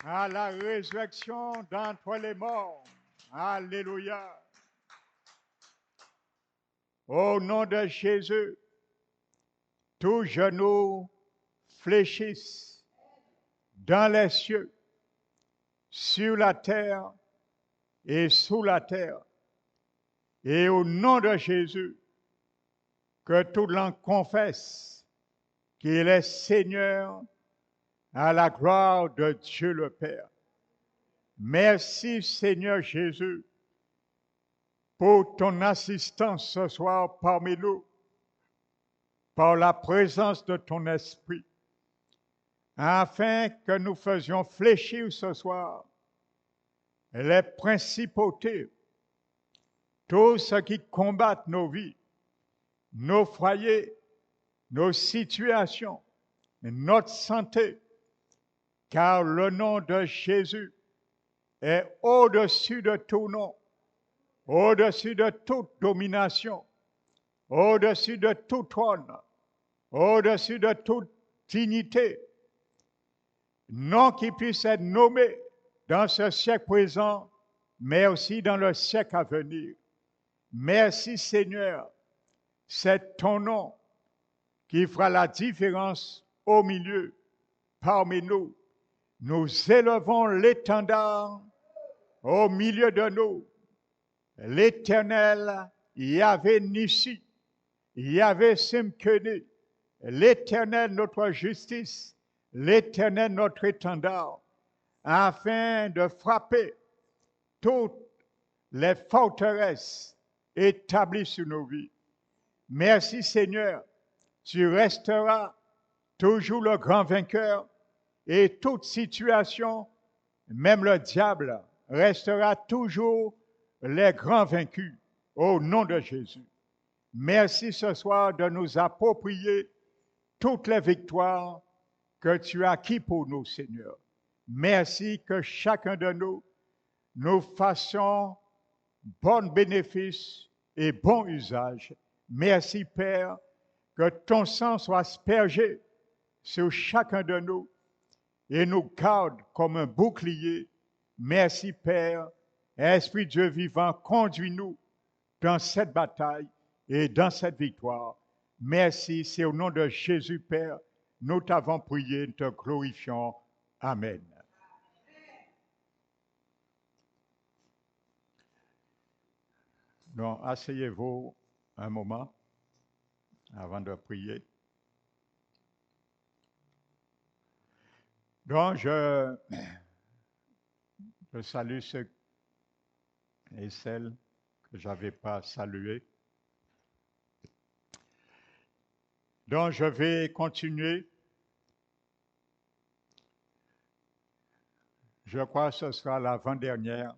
à la résurrection d'entre les morts. Alléluia. Au nom de Jésus, tous genoux fléchissent dans les cieux, sur la terre et sous la terre. Et au nom de Jésus, que toute langue confesse qu'il est Seigneur à la gloire de Dieu le Père. Merci Seigneur Jésus pour ton assistance ce soir parmi nous, par la présence de ton esprit, afin que nous faisions fléchir ce soir les principautés, tout ce qui combattent nos vies, nos foyers, nos situations, notre santé, car le nom de Jésus est au-dessus de tout nom, au-dessus de toute domination, au-dessus de tout trône, au-dessus de toute dignité, nom qui puisse être nommé dans ce siècle présent, mais aussi dans le siècle à venir. Merci Seigneur, c'est ton nom qui fera la différence au milieu, parmi nous. Nous élevons l'étendard au milieu de nous. L'Éternel Yahvé Nissi, Yahvé Simkeni, l'Éternel notre justice, l'Éternel notre étendard, afin de frapper toutes les forteresses établies sur nos vies. Merci Seigneur, tu resteras toujours le grand vainqueur et toute situation, même le diable, restera toujours les grands vaincus au nom de Jésus. Merci ce soir de nous approprier toutes les victoires que tu as acquises pour nous, Seigneur. Merci que chacun de nous fassions bon bénéfice et bon usage. Merci, Père, que ton sang soit aspergé sur chacun de nous et nous garde comme un bouclier. Merci, Père. Esprit Dieu vivant, conduis-nous dans cette bataille et dans cette victoire. Merci, c'est au nom de Jésus, Père, nous t'avons prié, nous te glorifions. Amen. Donc, asseyez-vous un moment avant de prier. Donc, je salue ceux et celles que je n'avais pas salués. Donc, je vais continuer. Je crois que ce sera l'avant-dernière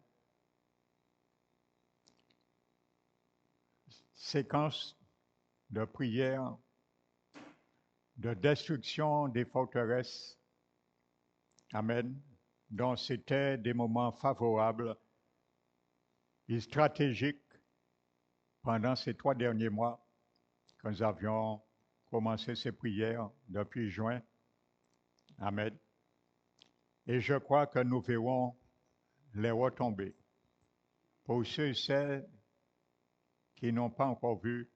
séquence de prière de destruction des forteresses. Amen. Donc, c'était des moments favorables et stratégiques pendant ces 3 derniers mois que nous avions commencé ces prières depuis juin. Amen. Et je crois que nous verrons les retombées. Pour ceux et celles qui n'ont pas encore vu,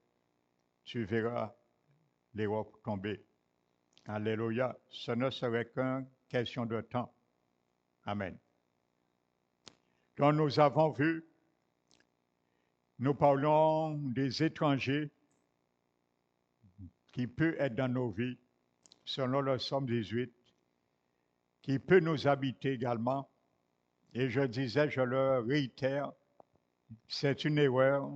tu verras les retombées. Alléluia. Ce ne serait qu'une question de temps. Amen. Donc nous avons vu, nous parlons des étrangers qui peuvent être dans nos vies, selon le Somme 18, qui peut nous habiter également. Et je disais, je le réitère, c'est une erreur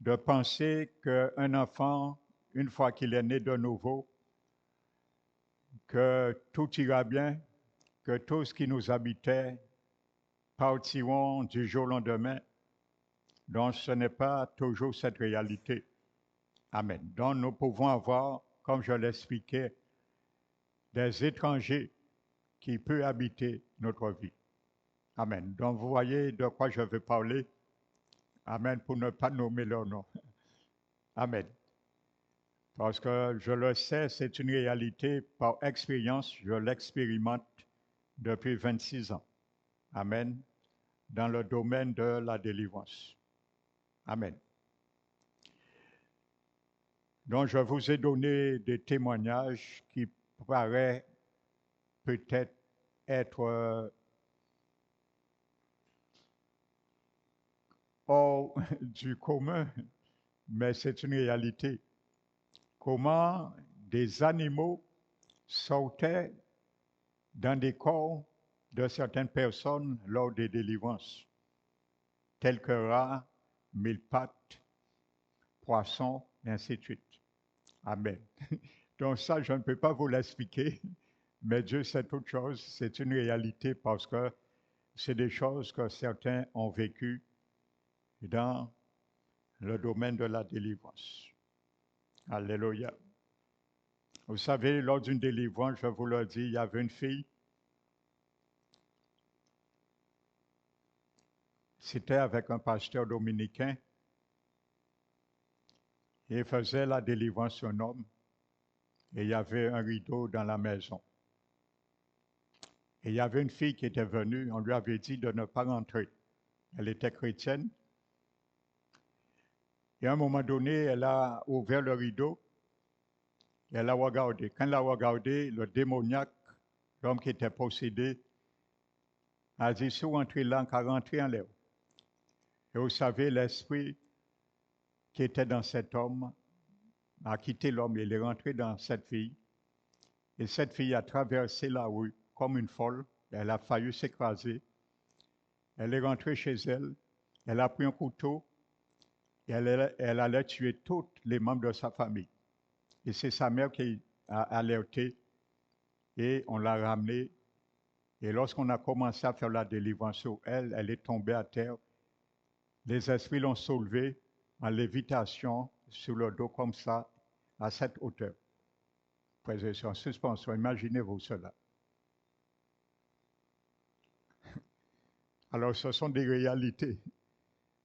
de penser qu'un enfant, une fois qu'il est né de nouveau, que tout ira bien, que tout ce qui nous habitait partiront du jour au lendemain. Donc ce n'est pas toujours cette réalité. Amen. Donc nous pouvons avoir, comme je l'expliquais, des étrangers qui peuvent habiter notre vie. Amen. Donc vous voyez de quoi je veux parler. Amen, pour ne pas nommer leur nom. Amen. Parce que je le sais, c'est une réalité par expérience, je l'expérimente depuis 26 ans. Amen. Dans le domaine de la délivrance. Amen. Donc, je vous ai donné des témoignages qui paraissent peut-être être hors du commun, mais c'est une réalité. Comment des animaux sautaient dans des corps de certaines personnes lors des délivrances, tels que rats, mille pattes, poissons, et ainsi de suite. Amen. Donc ça, je ne peux pas vous l'expliquer, mais Dieu sait toute chose, c'est une réalité parce que c'est des choses que certains ont vécues dans le domaine de la délivrance. Alléluia. Vous savez, lors d'une délivrance, je vous l'ai dit, il y avait une fille. C'était avec un pasteur dominicain. Il faisait la délivrance d'un homme. Et il y avait un rideau dans la maison. Et il y avait une fille qui était venue. On lui avait dit de ne pas rentrer. Elle était chrétienne. Et à un moment donné, elle a ouvert le rideau. Et elle a regardé. Quand elle a regardé, le démoniaque, l'homme qui était possédé, a dit, si vous rentrez là, on va rentrer en l'air. Et vous savez, l'esprit qui était dans cet homme a quitté l'homme et il est rentré dans cette fille. Et cette fille a traversé la rue comme une folle. Elle a failli s'écraser. Elle est rentrée chez elle. Elle a pris un couteau et elle allait tuer tous les membres de sa famille. Et c'est sa mère qui a alerté et on l'a ramenée. Et lorsqu'on a commencé à faire la délivrance sur elle, elle est tombée à terre. Les esprits l'ont soulevée en lévitation sur le dos comme ça, à cette hauteur. Frères et sœurs, en suspension, imaginez-vous cela. Alors, ce sont des réalités.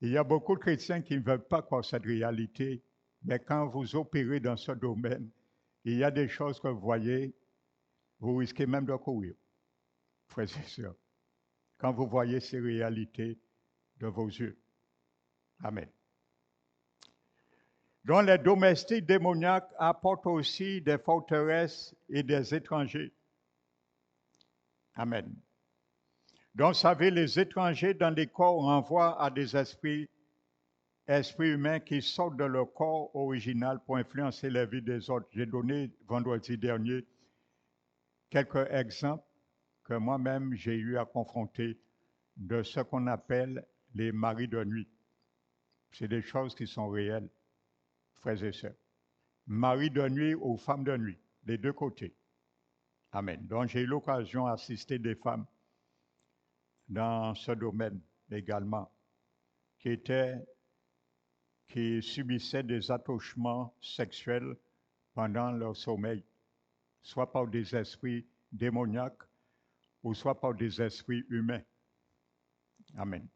Il y a beaucoup de chrétiens qui ne veulent pas croire cette réalité, mais quand vous opérez dans ce domaine, il y a des choses que vous voyez, vous risquez même de courir, frères et sœurs, quand vous voyez ces réalités de vos yeux. Amen. Donc les domestiques démoniaques apportent aussi des forteresses et des étrangers. Amen. Donc, vous savez, les étrangers dans les corps renvoient à des esprits humains qui sortent de leur corps original pour influencer la vie des autres. J'ai donné vendredi dernier quelques exemples que moi-même j'ai eu à confronter de ce qu'on appelle les maris de nuit. C'est des choses qui sont réelles, frères et sœurs. Maris de nuit ou femmes de nuit, les deux côtés. Amen. Donc j'ai eu l'occasion d'assister des femmes dans ce domaine également, qui subissaient des attouchements sexuels pendant leur sommeil, soit par des esprits démoniaques ou soit par des esprits humains. Amen.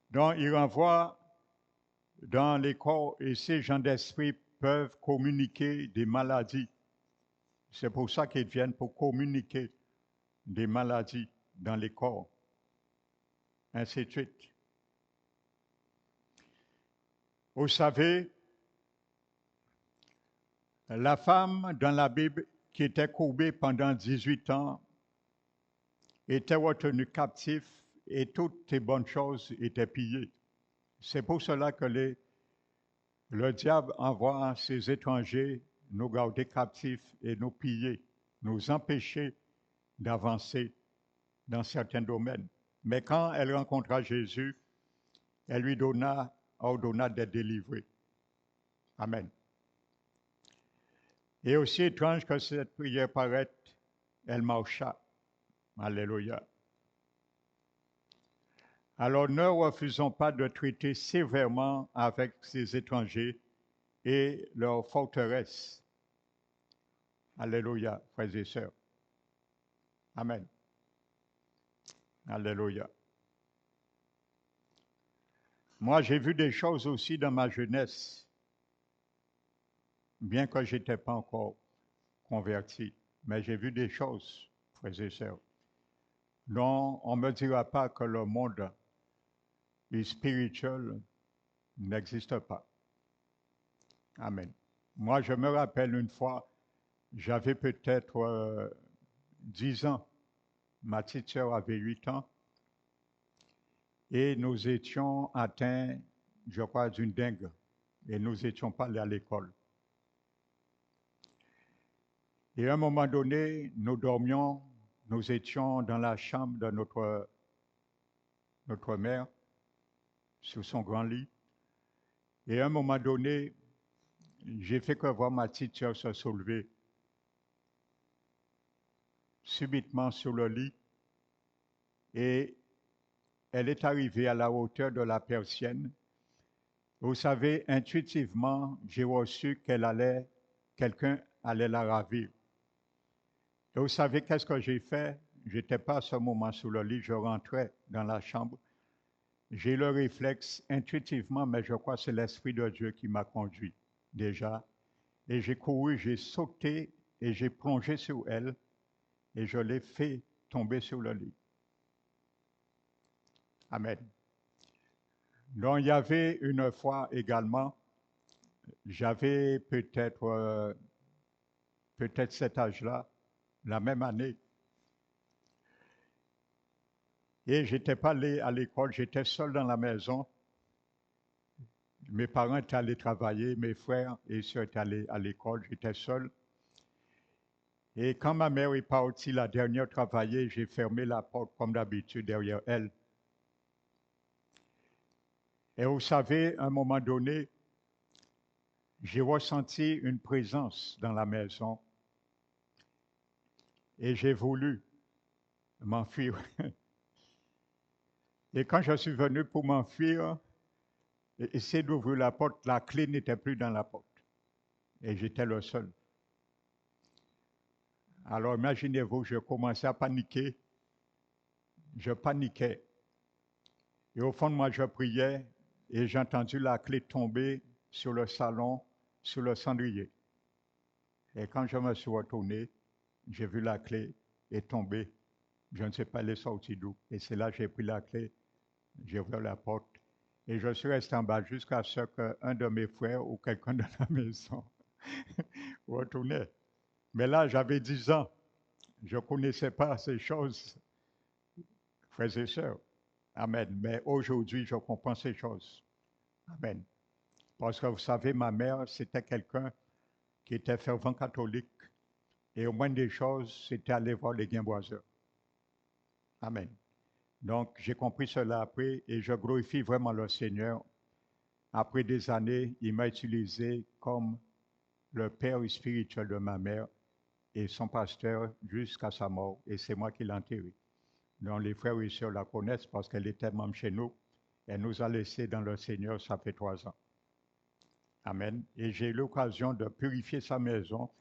Donc, il renvoie dans les corps et ces gens d'esprit peuvent communiquer des maladies. C'est pour ça qu'ils viennent pour communiquer des maladies dans les corps, ainsi de suite. Vous savez, la femme dans la Bible qui était courbée pendant 18 ans était retenue captive et toutes les bonnes choses étaient pillées. C'est pour cela que le diable envoie ses étrangers nous garder captifs et nous piller, nous empêcher d'avancer dans certains domaines. Mais quand elle rencontra Jésus, elle lui ordonna d'être délivrée. Amen. Et aussi étrange que cette prière paraît, elle marcha. Alléluia. Alors ne refusons pas de traiter sévèrement avec ces étrangers et leurs forteresses. Alléluia, frères et sœurs. Amen. Alléluia. Moi, j'ai vu des choses aussi dans ma jeunesse, bien que je n'étais pas encore converti. mais j'ai vu des choses, frères et sœurs. Non, on ne me dira pas que le monde spirituel n'existe pas. Amen. Moi, je me rappelle une fois, j'avais peut-être 10 ans, ma petite sœur avait 8 ans, et nous étions atteints, je crois, d'une dengue, et nous n'étions pas allés à l'école. Et à un moment donné, nous dormions, nous étions dans la chambre de notre mère, sur son grand lit. Et à un moment donné, j'ai fait que voir ma petite sœur se soulever subitement sur le lit et elle est arrivée à la hauteur de la persienne. Vous savez, intuitivement, j'ai reçu quelqu'un allait la ravir. Et vous savez qu'est-ce que j'ai fait? Je n'étais pas à ce moment sous le lit, je rentrais dans la chambre. J'ai le réflexe intuitivement, mais je crois que c'est l'Esprit de Dieu qui m'a conduit déjà. Et j'ai couru, j'ai sauté et j'ai plongé sur elle et je l'ai fait tomber sur le lit. Amen. Donc il y avait une fois également, j'avais peut-être cet âge-là, la même année, et je n'étais pas allé à l'école, j'étais seul dans la maison. Mes parents étaient allés travailler, mes frères et sœurs étaient allés à l'école, j'étais seul. Et quand ma mère est partie, la dernière travailler, j'ai fermé la porte comme d'habitude derrière elle. Et vous savez, à un moment donné, j'ai ressenti une présence dans la maison et j'ai voulu m'enfuir. Et quand je suis venu pour m'enfuir, essayer d'ouvrir la porte, la clé n'était plus dans la porte. Et j'étais le seul. Alors imaginez-vous, je commençais à paniquer. Je paniquais. Et au fond de moi, je priais et j'ai entendu la clé tomber sur le salon, sur le cendrier. Et quand je me suis retourné, j'ai vu la clé est tombée. Je ne sais pas, elle est sortie d'où. Et c'est là que j'ai pris la clé, j'ai ouvert la porte et je suis resté en bas jusqu'à ce qu'un de mes frères ou quelqu'un de la maison retournait. Mais là, j'avais 10 ans. Je ne connaissais pas ces choses, frères et sœurs. Amen. Mais aujourd'hui, je comprends ces choses. Amen. Parce que vous savez, ma mère, c'était quelqu'un qui était fervent catholique. Et au moins des choses, c'était aller voir les guimboiseurs. Amen. Donc, j'ai compris cela après et je glorifie vraiment le Seigneur. Après des années, il m'a utilisé comme le père spirituel de ma mère et son pasteur jusqu'à sa mort. Et c'est moi qui l'ai enterré. Donc, les frères et sœurs la connaissent parce qu'elle était même chez nous. Elle nous a laissés dans le Seigneur, ça fait 3 ans. Amen. Et j'ai eu l'occasion de purifier sa maison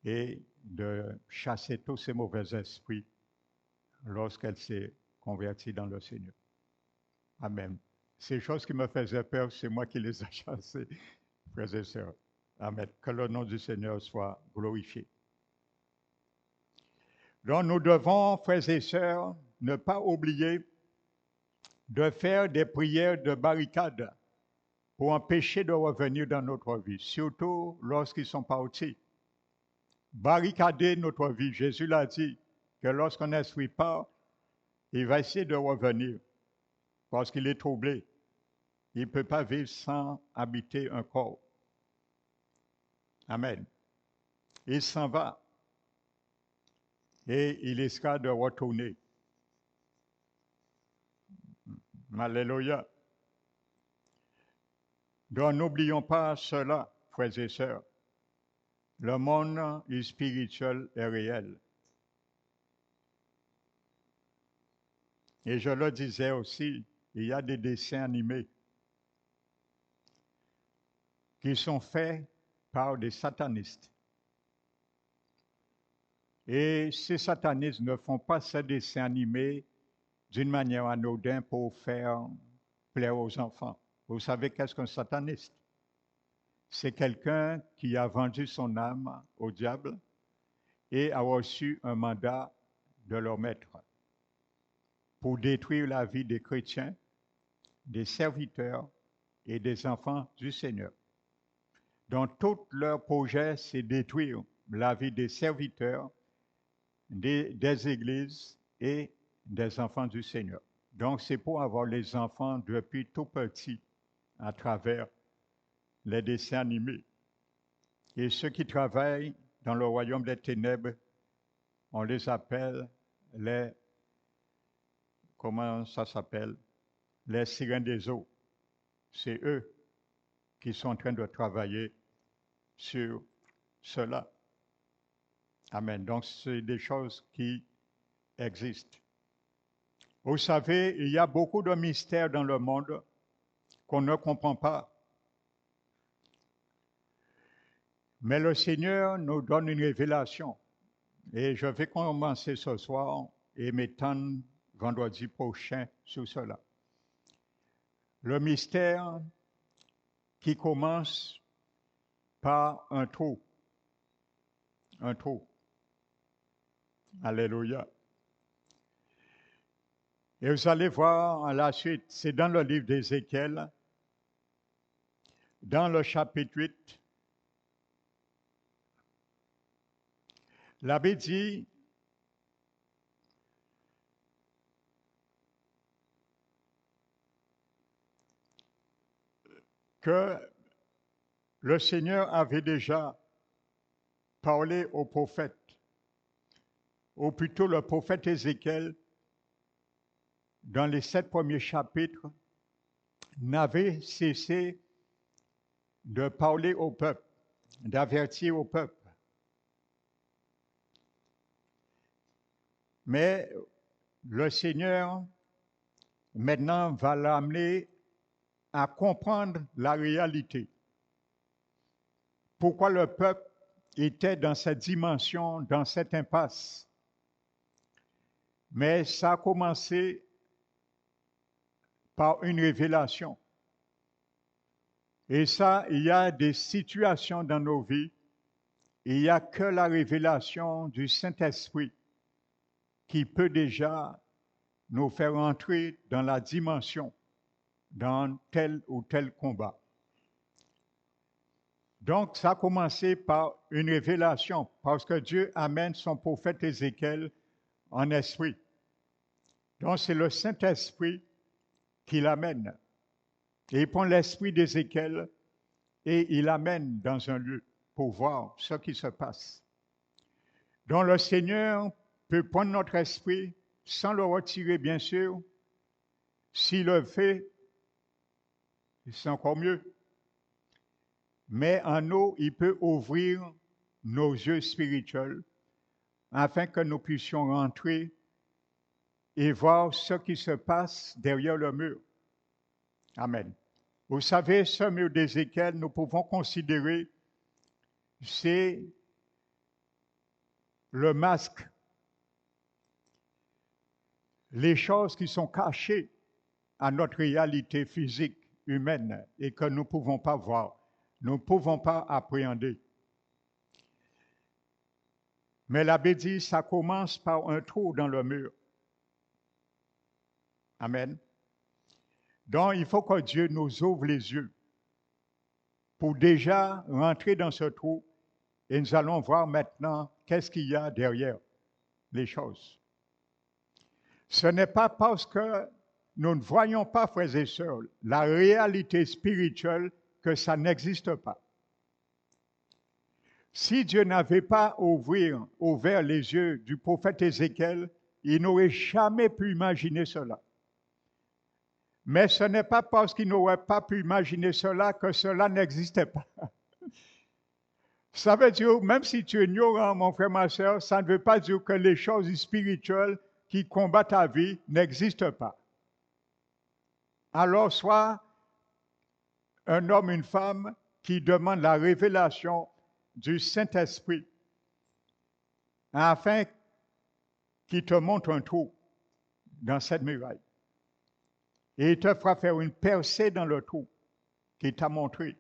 et de chasser tous ces mauvais esprits lorsqu'elle s'est convertie dans le Seigneur. Amen. Ces choses qui me faisaient peur, c'est moi qui les ai chassées, frères et sœurs. Amen. Que le nom du Seigneur soit glorifié. Donc nous devons, frères et sœurs, ne pas oublier de faire des prières de barricade pour empêcher de revenir dans notre vie, surtout lorsqu'ils sont partis. Barricader notre vie. Jésus l'a dit que lorsqu'un esprit part, il va essayer de revenir parce qu'il est troublé. Il ne peut pas vivre sans habiter un corps. Amen. Il s'en va et il risquera de retourner. Alléluia. Donc n'oublions pas cela, frères et sœurs. Le monde spirituel est réel. Et je le disais aussi, il y a des dessins animés qui sont faits par des satanistes. Et ces satanistes ne font pas ces dessins animés d'une manière anodine pour faire plaire aux enfants. Vous savez qu'est-ce qu'un sataniste? C'est quelqu'un qui a vendu son âme au diable et a reçu un mandat de leur maître pour détruire la vie des chrétiens, des serviteurs et des enfants du Seigneur. Donc, tout leur projet, c'est détruire la vie des serviteurs, des églises et des enfants du Seigneur. Donc, c'est pour avoir les enfants depuis tout petit à travers les dessins animés. Et ceux qui travaillent dans le royaume des ténèbres, on les appelle les, comment ça s'appelle? Les sirènes des eaux. C'est eux qui sont en train de travailler sur cela. Amen. Donc, c'est des choses qui existent. Vous savez, il y a beaucoup de mystères dans le monde qu'on ne comprend pas. Mais le Seigneur nous donne une révélation. Et je vais commencer ce soir et m'étendre vendredi prochain sur cela. Le mystère qui commence par un trou. Un trou. Alléluia. Et vous allez voir à la suite, c'est dans le livre d'Ézéchiel, dans le chapitre 8, la Bible dit que le Seigneur avait déjà parlé au prophète, ou plutôt le prophète Ézéchiel, dans les 7 premiers chapitres, n'avait cessé de parler au peuple, d'avertir au peuple. Mais le Seigneur, maintenant, va l'amener à comprendre la réalité. Pourquoi le peuple était dans cette dimension, dans cette impasse. Mais ça a commencé par une révélation. Et ça, il y a des situations dans nos vies, il n'y a que la révélation du Saint-Esprit qui peut déjà nous faire entrer dans la dimension, dans tel ou tel combat. Donc, ça a commencé par une révélation, parce que Dieu amène son prophète Ézéchiel en esprit. Donc, c'est le Saint-Esprit qui l'amène. Et il prend l'esprit d'Ézéchiel et il l'amène dans un lieu pour voir ce qui se passe. Donc, le Seigneur peut prendre notre esprit sans le retirer, bien sûr. S'il le fait, c'est encore mieux. Mais en nous, il peut ouvrir nos yeux spirituels afin que nous puissions rentrer et voir ce qui se passe derrière le mur. Amen. Vous savez, ce mur d'Ézéchiel, nous pouvons considérer, c'est le masque, les choses qui sont cachées à notre réalité physique humaine et que nous ne pouvons pas voir, nous ne pouvons pas appréhender. Mais la Bible dit, ça commence par un trou dans le mur. Amen. Donc, il faut que Dieu nous ouvre les yeux pour déjà rentrer dans ce trou et nous allons voir maintenant qu'est-ce qu'il y a derrière les choses. Ce n'est pas parce que nous ne voyons pas, frères et sœurs, la réalité spirituelle que ça n'existe pas. Si Dieu n'avait pas ouvert les yeux du prophète Ézéchiel, il n'aurait jamais pu imaginer cela. Mais ce n'est pas parce qu'il n'aurait pas pu imaginer cela que cela n'existait pas. Ça veut dire, même si tu es ignorant, mon frère, ma soeur, ça ne veut pas dire que les choses spirituelles qui combattent ta vie n'existent pas. Alors, sois un homme, une femme qui demande la révélation du Saint-Esprit afin qu'il te montre un trou dans cette muraille. Et il te fera faire une percée dans le trou qu'il t'a montré.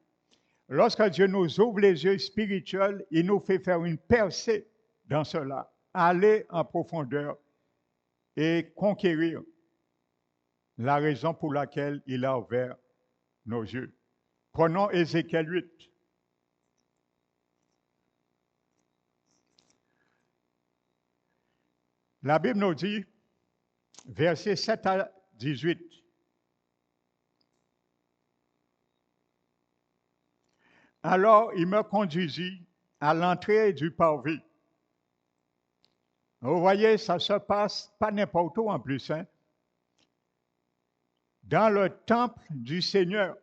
Lorsque Dieu nous ouvre les yeux spirituels, il nous fait faire une percée dans cela. Aller en profondeur et conquérir la raison pour laquelle il a ouvert nos yeux. Prenons Ézéchiel 8. La Bible nous dit, versets 7 à 18, alors il me conduisit à l'entrée du parvis. Vous voyez, ça se passe pas n'importe où en plus, hein? Dans le temple du Seigneur.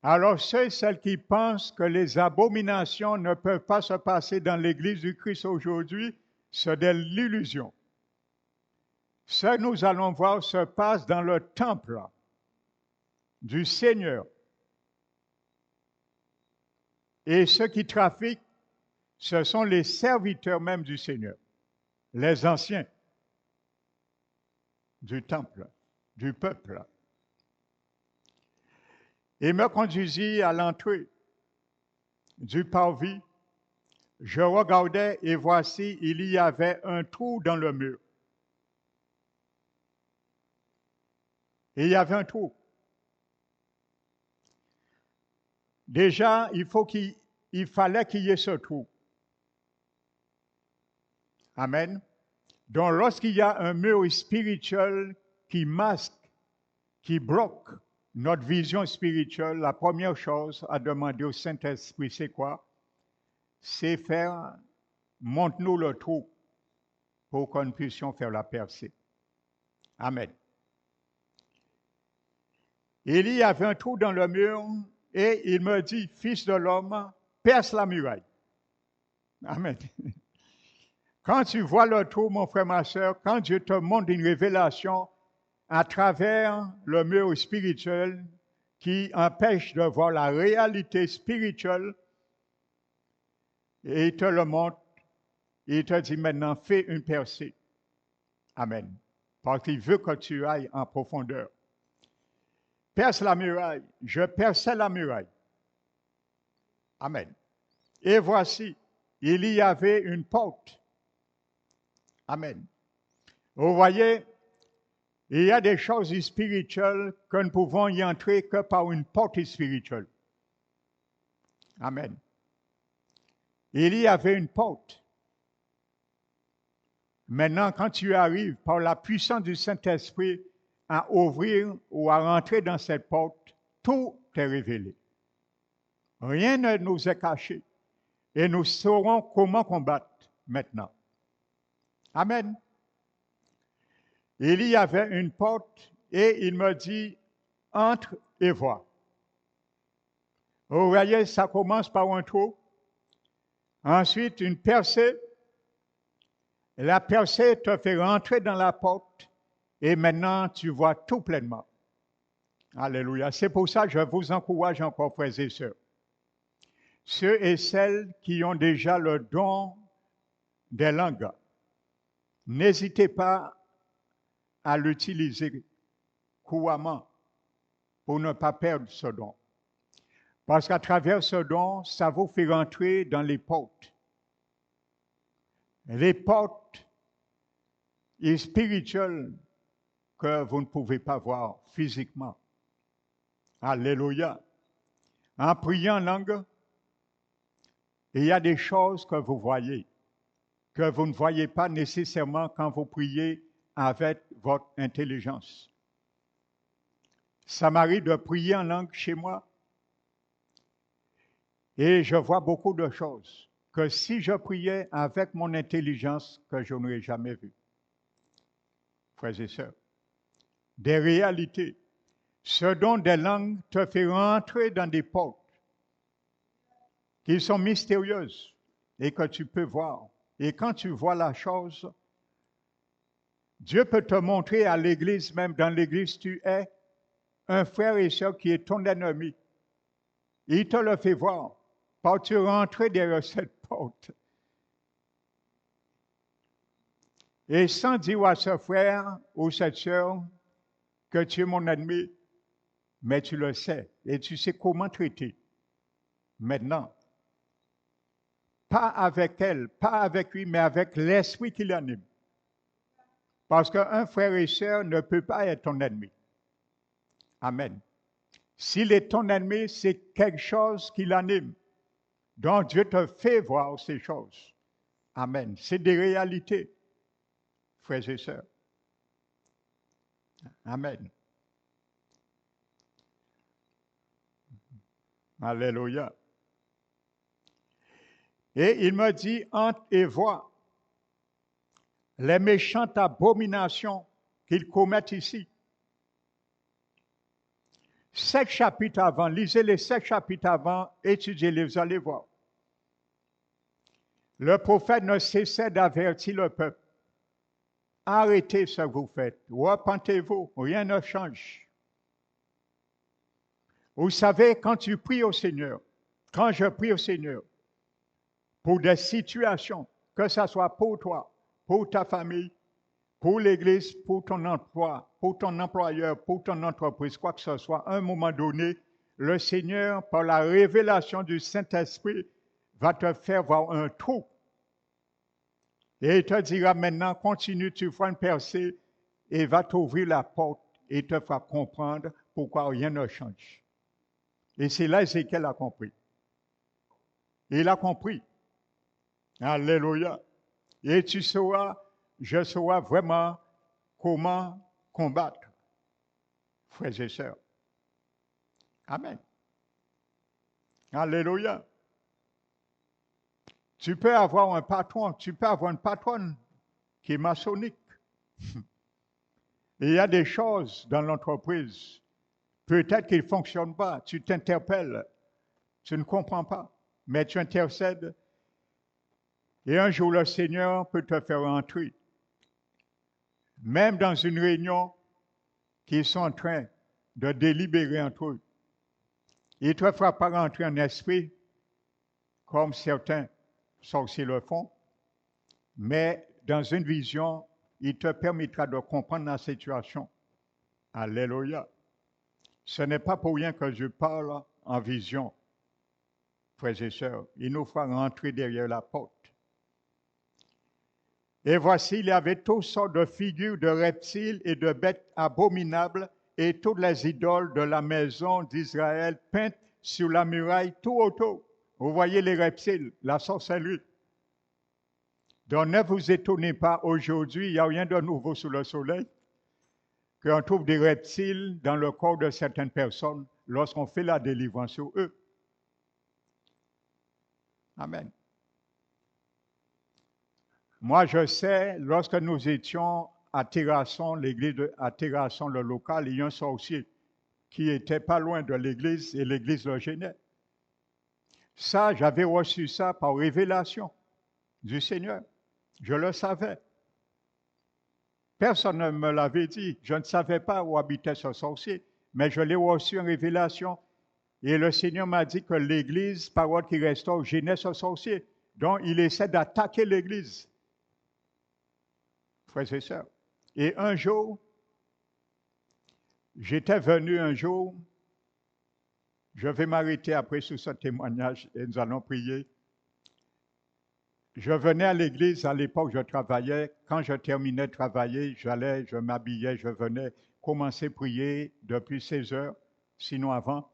Alors ceux et celles qui pensent que les abominations ne peuvent pas se passer dans l'Église du Christ aujourd'hui, c'est de l'illusion. Ce que nous allons voir se passe dans le temple du Seigneur. Et ceux qui trafiquent, ce sont les serviteurs même du Seigneur, les anciens du temple, du peuple. Il me conduisit à l'entrée du parvis. Je regardais et voici, il y avait un trou dans le mur. Et il y avait un trou. Déjà, il fallait qu'il y ait ce trou. Amen. Donc, lorsqu'il y a un mur spirituel qui masque, qui bloque notre vision spirituelle, la première chose à demander au Saint-Esprit, c'est quoi? C'est faire, montre-nous le trou pour que nous puissions faire la percée. Amen. Il y avait un trou dans le mur et il me dit, fils de l'homme, perce la muraille. Amen. Quand tu vois le trou, mon frère, ma soeur, quand Dieu te montre une révélation à travers le mur spirituel qui empêche de voir la réalité spirituelle, et il te le montre, il te dit maintenant, fais une percée. Amen. Parce qu'il veut que tu ailles en profondeur. Perce la muraille. Je perçais la muraille. Amen. Et voici, il y avait une porte. Amen. Vous voyez, il y a des choses spirituelles que nous pouvons y entrer que par une porte spirituelle. Amen. Il y avait une porte. Maintenant, quand tu arrives par la puissance du Saint-Esprit à ouvrir ou à rentrer dans cette porte, tout est révélé. Rien ne nous est caché. Et nous saurons comment combattre maintenant. Amen. Il y avait une porte et il me dit, entre et vois. Vous voyez, ça commence par un trou. Ensuite, une percée. La percée te fait rentrer dans la porte et maintenant tu vois tout pleinement. Alléluia. C'est pour ça que je vous encourage encore, frères et sœurs. Ceux et celles qui ont déjà le don des langues, n'hésitez pas à l'utiliser couramment pour ne pas perdre ce don. Parce qu'à travers ce don, ça vous fait rentrer dans les portes. Les portes spirituelles que vous ne pouvez pas voir physiquement. Alléluia. En priant en langue, il y a des choses que vous voyez, que vous ne voyez pas nécessairement quand vous priez avec votre intelligence. Ça m'arrive de prier en langue chez moi et je vois beaucoup de choses que si je priais avec mon intelligence, que je n'aurais jamais vues. Frères et sœurs, des réalités. Ce don des langues te fait rentrer dans des portes qui sont mystérieuses et que tu peux voir. Et quand tu vois la chose, Dieu peut te montrer à l'église, même dans l'église, tu es un frère et sœur qui est ton ennemi. Il te le fait voir. Quand tu rentres derrière cette porte. Et sans dire à ce frère ou cette sœur que tu es mon ennemi, mais tu le sais et tu sais comment traiter. Maintenant, pas avec elle, pas avec lui, mais avec l'esprit qui l'anime. Parce qu'un frère et sœur ne peut pas être ton ennemi. Amen. S'il est ton ennemi, c'est quelque chose qui l'anime. Donc Dieu te fait voir ces choses. Amen. C'est des réalités, frères et sœurs. Amen. Alléluia. Et il me dit, entre et vois les méchantes abominations qu'ils commettent ici. 7 chapitres avant, lisez les 7 chapitres avant, étudiez-les, vous allez voir. Le prophète ne cessait d'avertir le peuple. Arrêtez ce que vous faites. Repentez-vous, rien ne change. Vous savez, quand tu pries au Seigneur, quand je prie au Seigneur, pour des situations, que ce soit pour toi, pour ta famille, pour l'Église, pour ton emploi, pour ton employeur, pour ton entreprise, quoi que ce soit, à un moment donné, le Seigneur, par la révélation du Saint-Esprit, va te faire voir un trou. Et il te dira maintenant, continue, tu feras une percée, et va t'ouvrir la porte et te fera comprendre pourquoi rien ne change. Et c'est là Ézéchiel a compris. Il a compris. Alléluia. Et tu sauras, je saurai vraiment comment combattre, frères et sœurs. Amen. Alléluia. Tu peux avoir un patron, tu peux avoir une patronne qui est maçonnique. Et il y a des choses dans l'entreprise, peut-être qu'ils ne fonctionnent pas, tu t'interpelles, tu ne comprends pas, mais tu intercèdes. Et un jour, le Seigneur peut te faire entrer. Même dans une réunion qu'ils sont en train de délibérer entre eux. Il ne te fera pas rentrer en esprit, comme certains sorciers le font, mais dans une vision, il te permettra de comprendre la situation. Alléluia. Ce n'est pas pour rien que je parle en vision, frères et sœurs. Il nous fera rentrer derrière la porte. Et voici, il y avait toutes sortes de figures de reptiles et de bêtes abominables et toutes les idoles de la maison d'Israël peintes sur la muraille tout autour. Vous voyez les reptiles, la sorcellerie. Donc ne vous étonnez pas, aujourd'hui, il n'y a rien de nouveau sous le soleil, qu'on trouve des reptiles dans le corps de certaines personnes lorsqu'on fait la délivrance sur eux. Amen. Moi, je sais, lorsque nous étions à Terrasson, l'église à Terrasson, le local, il y a un sorcier qui était pas loin de l'église et l'église le gênait. Ça, j'avais reçu ça par révélation du Seigneur. Je le savais. Personne ne me l'avait dit. Je ne savais pas où habitait ce sorcier, mais je l'ai reçu en révélation. Et le Seigneur m'a dit que l'église, parole qui restaure, gênait ce sorcier. Donc, il essaie d'attaquer l'église. Frères et sœurs. Et un jour, j'étais venu un jour, je vais m'arrêter après sur ce témoignage et nous allons prier. Je venais à l'église, à l'époque je travaillais, quand je terminais de travailler, j'allais, je m'habillais, je venais commencer à prier depuis 16 heures, sinon avant.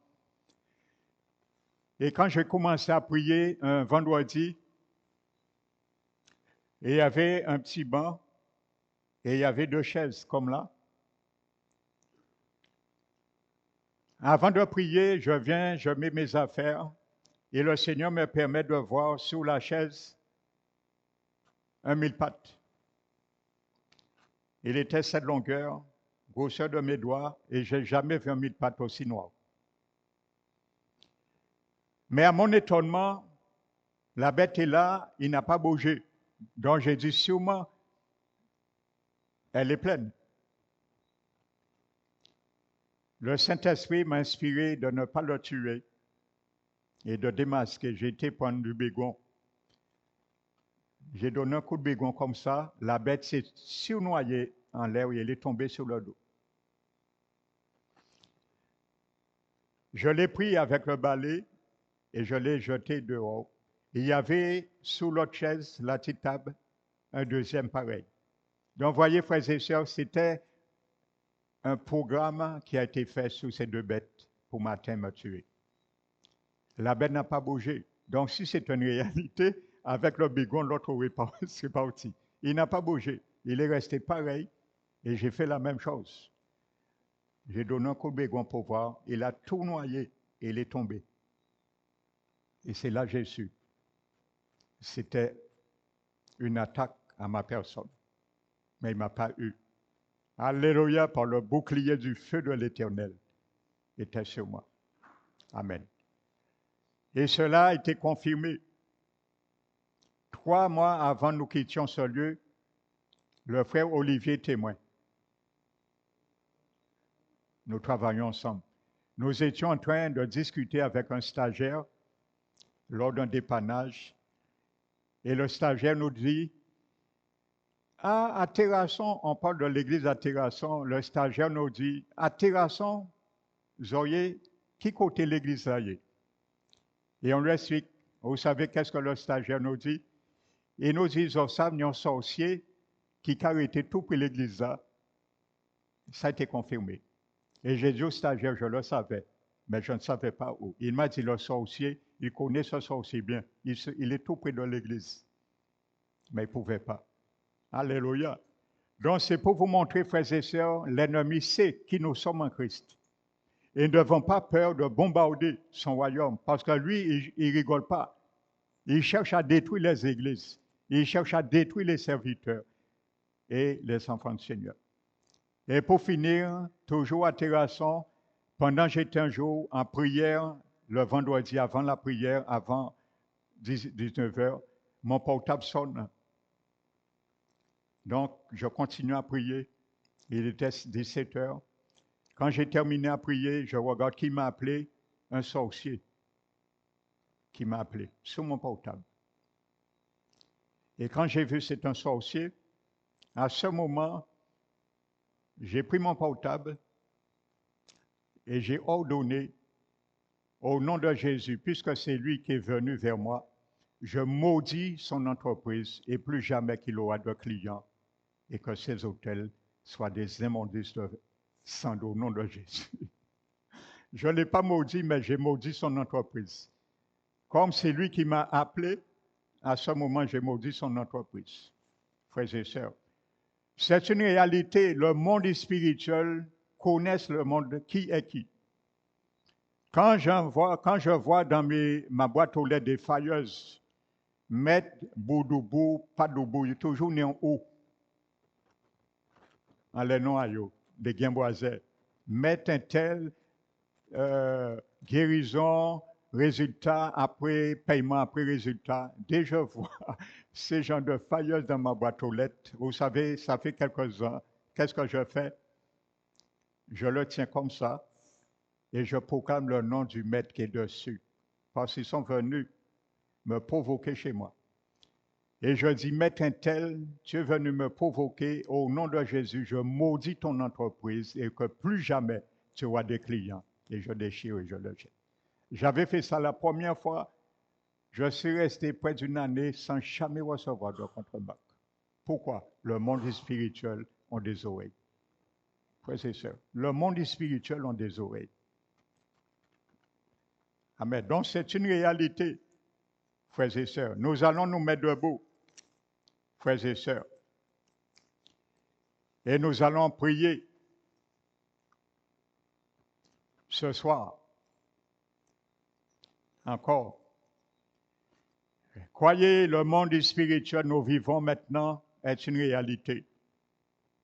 Et quand j'ai commencé à prier un vendredi, et il y avait un petit banc, et il y avait 2 chaises comme là. Avant de prier, je viens, je mets mes affaires, et le Seigneur me permet de voir sous la chaise un mille-pattes. Il était cette longueur, grosseur de mes doigts, et je n'ai jamais vu un mille-pattes aussi noir. Mais à mon étonnement, la bête est là, il n'a pas bougé. Donc j'ai dit sûrement, elle est pleine. Le Saint-Esprit m'a inspiré de ne pas le tuer et de démasquer. J'ai été prendre du bégon. J'ai donné un coup de bégon comme ça, la bête s'est surnoyée en l'air et elle est tombée sur le dos. Je l'ai pris avec le balai et je l'ai jeté dehors. il y avait sous l'autre chaise, la petite table, un deuxième pareil. Donc, voyez, frères et sœurs, c'était un programme qui a été fait sur ces deux bêtes pour matin me tuer. La bête n'a pas bougé. Donc, si c'est une réalité, avec le bigon, l'autre c'est parti. Il n'a pas bougé. Il est resté pareil et j'ai fait la même chose. J'ai donné un coup de bigon pour voir. Il a tout noyé et il est tombé. Et c'est là que j'ai su. C'était une attaque à ma personne. Mais il ne m'a pas eu. Alléluia, par le bouclier du feu de l'Éternel était sur moi. Amen. Et cela a été confirmé. 3 mois avant nous quittions ce lieu, le frère Olivier témoin. Nous travaillons ensemble. Nous étions en train de discuter avec un stagiaire lors d'un dépannage et le stagiaire nous dit à Terrasson, on parle de l'église à Terrasson, le stagiaire nous dit à Terrasson, Zoé, qui côté l'église là est? Et on lui explique, vous savez qu'est-ce que le stagiaire nous dit? Il nous dit, vous savez, il y a un sorcier qui a arrêté tout pour l'église là. Ça a été confirmé. Et j'ai dit au stagiaire, je le savais, mais je ne savais pas où. Il m'a dit, le sorcier, il connaît ce sorcier bien. Il est tout près de l'église. Mais il ne pouvait pas. Alléluia. Donc c'est pour vous montrer, frères et sœurs, l'ennemi sait qui nous sommes en Christ. Et nous n'avons pas peur de bombarder son royaume, parce que lui, il ne rigole pas. Il cherche à détruire les églises. Il cherche à détruire les serviteurs et les enfants du Seigneur. Et pour finir, toujours à Terrasson, pendant que j'étais un jour en prière, le vendredi avant la prière, avant 19h, mon portable sonne. Donc, je continue à prier. Il était 17h. Quand j'ai terminé à prier, je regarde qui m'a appelé, un sorcier qui m'a appelé sur mon portable. Et quand j'ai vu que c'est un sorcier, à ce moment, j'ai pris mon portable et j'ai ordonné au nom de Jésus, puisque c'est lui qui est venu vers moi, je maudis son entreprise et plus jamais qu'il aura de clients et que ses hôtels soient des immondices de sang au nom de Jésus. Je ne l'ai pas maudit, mais j'ai maudit son entreprise. Comme c'est lui qui m'a appelé, à ce moment, j'ai maudit son entreprise. Frères et sœurs, c'est une réalité. Le monde spirituel connaît le monde qui est qui. Quand je vois dans ma boîte aux lettres des failleuses, mettre boudoubou, pas doubou, il y a toujours né en haut. En les noms à eux, des guimboisais. Mettre un tel guérison, résultat après paiement, après résultat. Dès que je vois ces gens de failleuses dans ma boîte aux lettres, vous savez, ça fait quelques ans. Qu'est-ce que je fais? Je le tiens comme ça et je proclame le nom du maître qui est dessus. Parce qu'ils sont venus me provoquer chez moi. Et je dis, maître un tel, tu es venu me provoquer, au nom de Jésus, je maudis ton entreprise et que plus jamais tu auras des clients. Et je déchire et je le jette. J'avais fait ça la première fois, je suis resté près d'une année sans jamais recevoir de contrebanque. Pourquoi? Le monde spirituel a des oreilles. Frères et sœurs, le monde spirituel a des oreilles. Amen. Donc c'est une réalité, frères et sœurs. Nous allons nous mettre debout, frères et sœurs. Et nous allons prier ce soir. Encore. Croyez, le monde spirituel nous vivons maintenant est une réalité.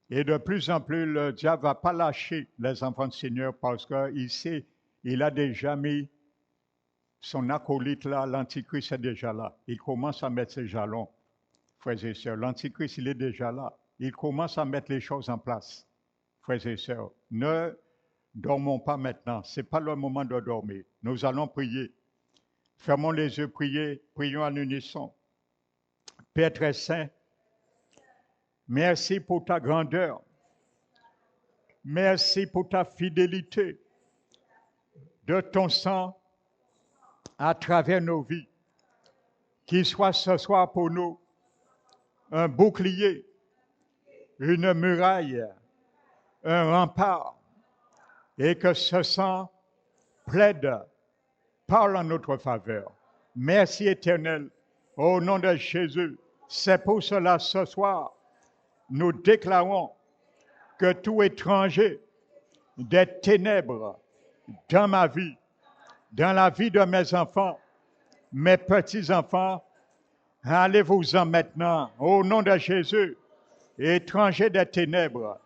Et de plus en plus, le diable ne va pas lâcher les enfants du Seigneur parce qu'il sait, il a déjà mis son acolyte là, l'Antichrist est déjà là. Il commence à mettre ses jalons, frères et sœurs. L'Antichrist, il est déjà là. Il commence à mettre les choses en place, frères et sœurs. Ne dormons pas maintenant. Ce n'est pas le moment de dormir. Nous allons prier. Fermons les yeux, prions en unisson. Père très saint, merci pour ta grandeur. Merci pour ta fidélité de ton sang à travers nos vies. qui soit ce soir pour nous un bouclier, une muraille, un rempart, et que ce sang plaide, parle en notre faveur. Merci éternel, au nom de Jésus. C'est pour cela ce soir, nous déclarons que tout étranger des ténèbres dans ma vie, dans la vie de mes enfants, mes petits-enfants, allez-vous-en maintenant, au nom de Jésus, étranger des ténèbres,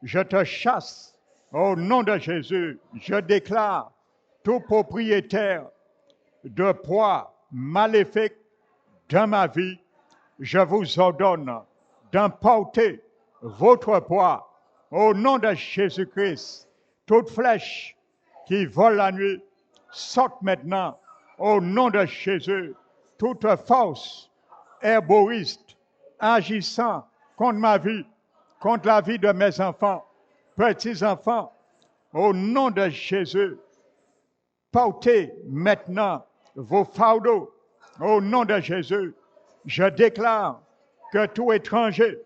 je te chasse, au nom de Jésus, je déclare tout propriétaire de poids maléfique dans ma vie, je vous ordonne d'emporter votre poids au nom de Jésus-Christ. Toute flèche qui vole la nuit, sorte maintenant au nom de Jésus. Toute force herboriste agissant contre ma vie, contre la vie de mes enfants, petits-enfants, au nom de Jésus, portez maintenant vos fardeaux au nom de Jésus. Je déclare que tout étranger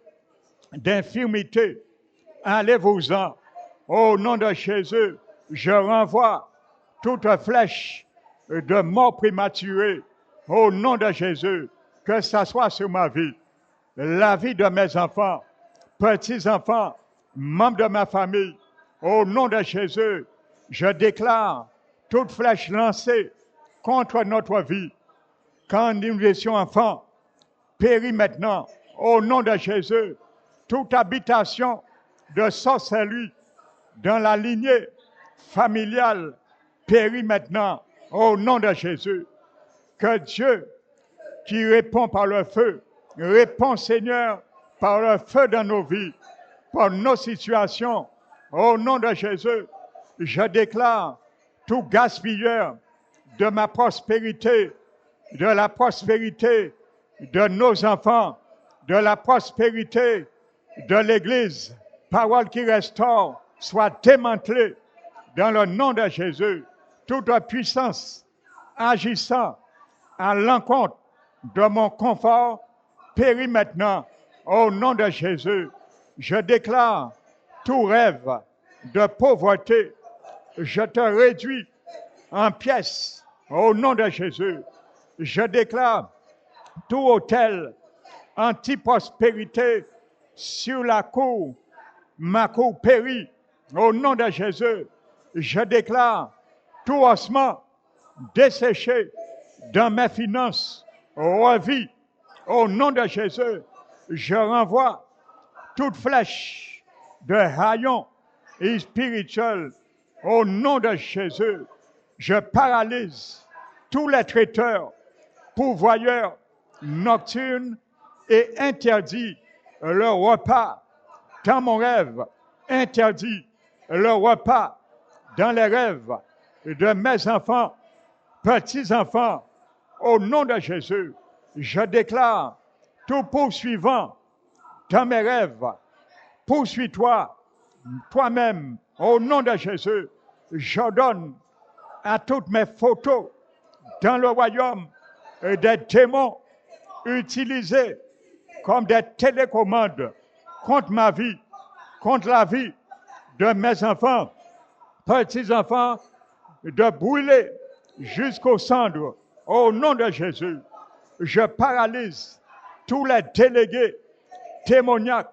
d'infirmité, allez-vous-en. Au nom de Jésus, je renvoie toute flèche de mort prématurée. Au nom de Jésus, que ça soit sur ma vie, la vie de mes enfants, petits-enfants, membres de ma famille. Au nom de Jésus, je déclare toute flèche lancée contre notre vie, quand nous étions enfants, périt maintenant. Au nom de Jésus, toute habitation de sorcellerie dans la lignée familiale périt maintenant. Au nom de Jésus, que Dieu, qui répond par le feu, répond, Seigneur, par le feu dans nos vies, par nos situations. Au nom de Jésus, je déclare tout gaspilleur de ma prospérité, de la prospérité de nos enfants, de la prospérité de l'Église, parole qui restaure, soit démantelée dans le nom de Jésus. Toute puissance agissant à l'encontre de mon confort périt maintenant. Au nom de Jésus, je déclare tout rêve de pauvreté, je te réduis en pièces. Au nom de Jésus, je déclare tout hôtel anti-prospérité sur la cour, ma cour périt. Au nom de Jésus, je déclare tout ossement desséché dans mes finances revit. Au nom de Jésus, je renvoie toute flèche de haillons et spirituels. Au nom de Jésus, je paralyse tous les traiteurs, pourvoyeurs nocturnes et interdis le repas dans mon rêve, interdit le repas dans les rêves de mes enfants, petits-enfants. Au nom de Jésus, je déclare tout poursuivant dans mes rêves, poursuis-toi toi-même. Au nom de Jésus, j'ordonne à toutes mes photos dans le royaume des démons utilisés comme des télécommandes contre ma vie, contre la vie de mes enfants, petits-enfants, de brûler jusqu'aux cendres. Au nom de Jésus, je paralyse tous les délégués démoniaques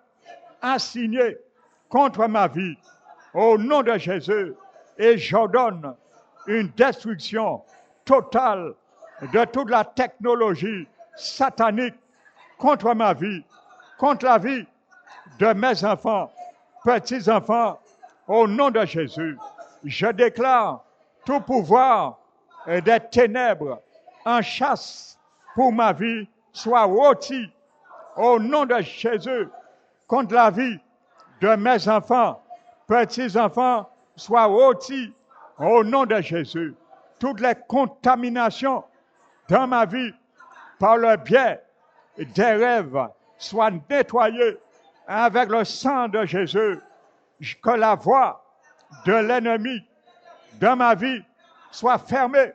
assignés contre ma vie. Au nom de Jésus, et j'ordonne une destruction totale de toute la technologie satanique contre ma vie, contre la vie de mes enfants, petits-enfants. Au nom de Jésus, je déclare tout pouvoir des ténèbres en chasse pour ma vie soit rôti. Au nom de Jésus, contre la vie de mes enfants, petits-enfants, soit rôti. Au nom de Jésus, toutes les contaminations dans ma vie par le biais des rêves soient nettoyées avec le sang de Jésus. Que la voix de l'ennemi dans ma vie soit fermée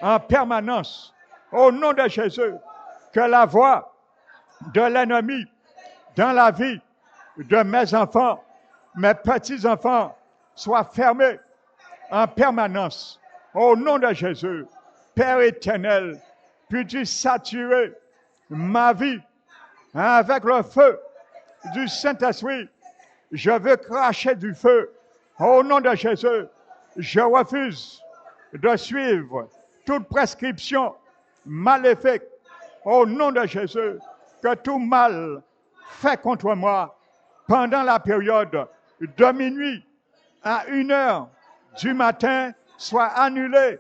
en permanence. Au nom de Jésus, que la voix de l'ennemi dans la vie de mes enfants, mes petits-enfants, soit fermée en permanence. Au nom de Jésus, Père éternel, puis-tu saturer ma vie avec le feu du Saint-Esprit. Je veux cracher du feu. Au nom de Jésus, je refuse de suivre toute prescription maléfique. Au nom de Jésus, que tout mal fait contre moi pendant la période de minuit à 1h du matin soit annulé.